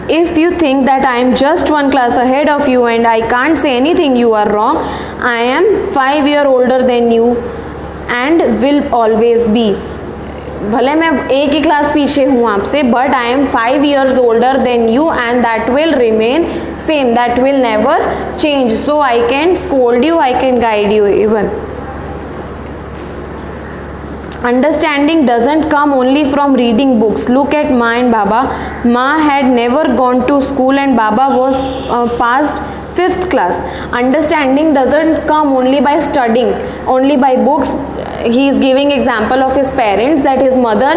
if you think that I am just one class ahead of you and I can't say anything, you are wrong. I am 5 years older than you and will always be. भले मैं एक ही class पीछे हूँ आपसे, but I am 5 years older than you and that will remain same, that will never change. So I can scold you, I can guide you even. Understanding doesn't come only from reading books. Look at Ma and Baba. Ma had never gone to school and Baba was past 5th class. Understanding doesn't come only by studying, only by books. He is giving example of his parents, that his mother,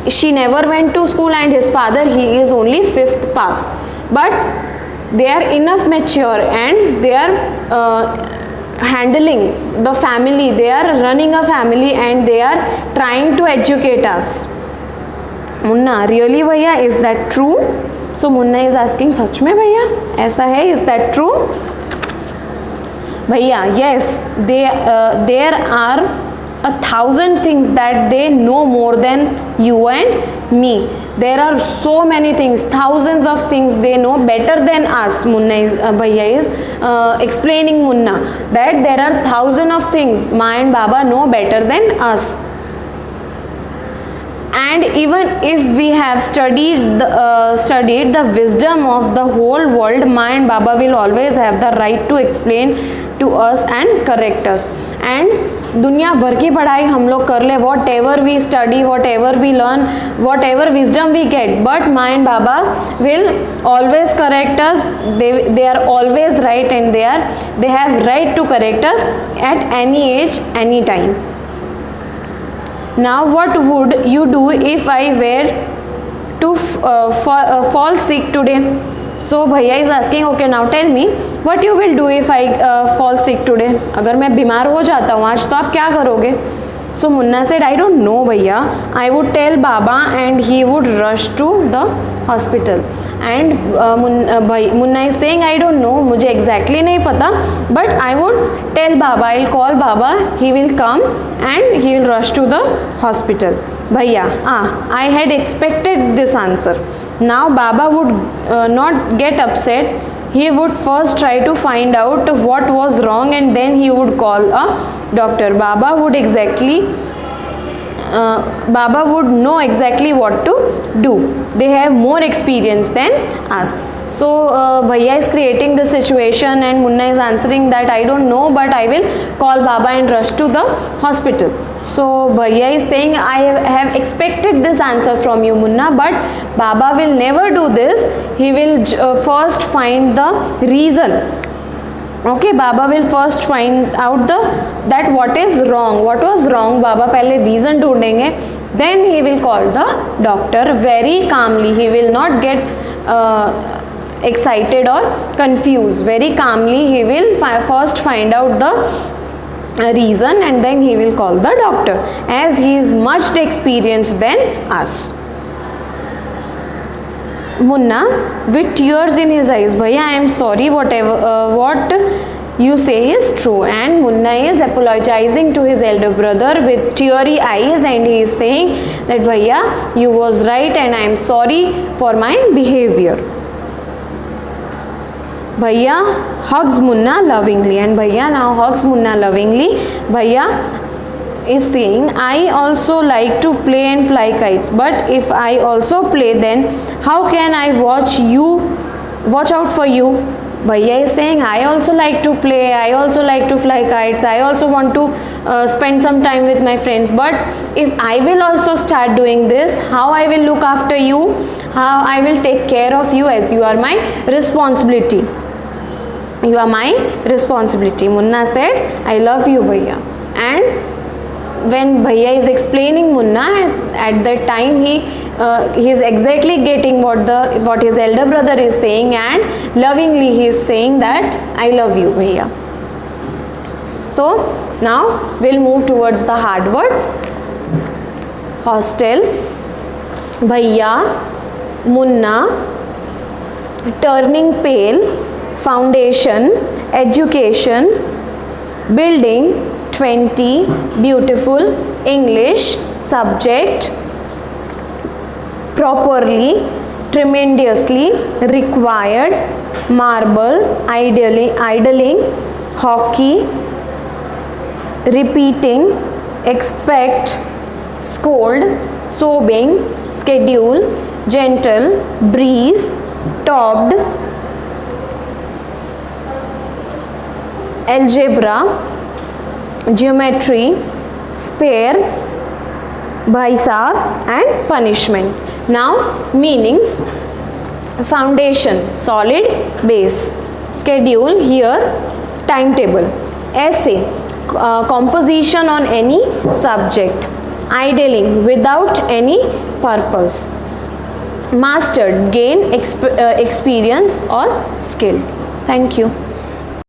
she never went to school, and his father, he is only 5th pass. But they are enough mature and they are handling the family, they are running a family and they are trying to educate us. Munna, really भैया, is that true? So Munna is asking, सच में भैया ऐसा है, is that true? भैया, yes, there are 1,000 things that they know more than you and me. There are so many things, thousands of things they know better than us. Munna is, Bhaiya is explaining Munna that there are thousands of things Ma and Baba know better than us. And even if we have studied the wisdom of the whole world, Ma and Baba will always have the right to explain to us and correct us. And दुनिया भर की पढ़ाई हम लोग कर ले, whatever we study, whatever we learn, whatever wisdom we get, but मा and बाबा will always correct us. they are always right and they have right to correct us at any age, any time. Now what would you do if I were to fall sick today? So भैया is asking, okay, now tell me what you will do if I fall sick today. अगर मैं बीमार हो जाता हूँ आज तो आप क्या करोगे? So Munna said, I don't know भैया. I would tell Baba and he would rush to the hospital. And Munna is saying, I don't know, मुझे exactly नहीं पता, but I would tell Baba, I'll call Baba, he will come and he will rush to the hospital. भैया, I had expected this answer. Now Baba would not get upset. He would first try to find out what was wrong and then he would call a doctor. Baba would know exactly what to do. They have more experience than us. So Bhaiya is creating the situation and Munna is answering that I don't know, but I will call Baba and rush to the hospital. So Bhaiya is saying, I have expected this answer from you, Munna, but Baba will never do this. He will first find the reason. Okay, Baba will first find out that what is wrong, what was wrong. Baba पहले reason ढूंढेंगे, then he will call the doctor very calmly. He will not get excited or confused. Very calmly he will first find out the reason and then he will call the doctor, as he is much experienced than us. Munna with tears in his eyes, Bhaiya, I am sorry, whatever what you say is true. And Munna is apologizing to his elder brother with teary eyes and he is saying that Bhaiya, you was right and I am sorry for my behavior. Bhaiya hugs Munna lovingly and Bhaiya now hugs Munna lovingly. Bhaiya is saying, I also like to play and fly kites, but if I also play, then how can I watch out for you? Bhaiya is saying, I also like to play, I also like to fly kites, I also want to spend some time with my friends, but if I will also start doing this, how I will look after you, how I will take care of you, as you are my responsibility. You are my responsibility. Munna said, I love you, Bhaiya. And when Bhaiya is explaining Munna, at that time he is exactly getting what his elder brother is saying, and lovingly he is saying that I love you, Bhaiya. So now we'll move towards the hard words. Hostel, Bhaiya, Munna, turning pale, foundation, education, building, 20, beautiful, English, subject, properly, tremendously, required, marble, idling, hockey, repeating, expect, scold, sobbing, schedule, gentle, breeze, topped, algebra, geometry, spare, bhai sahab, and punishment. Now meanings: foundation, solid base. Schedule, here timetable. Essay, composition on any subject. Idling, without any purpose. Mastered, gain experience or skill. Thank you.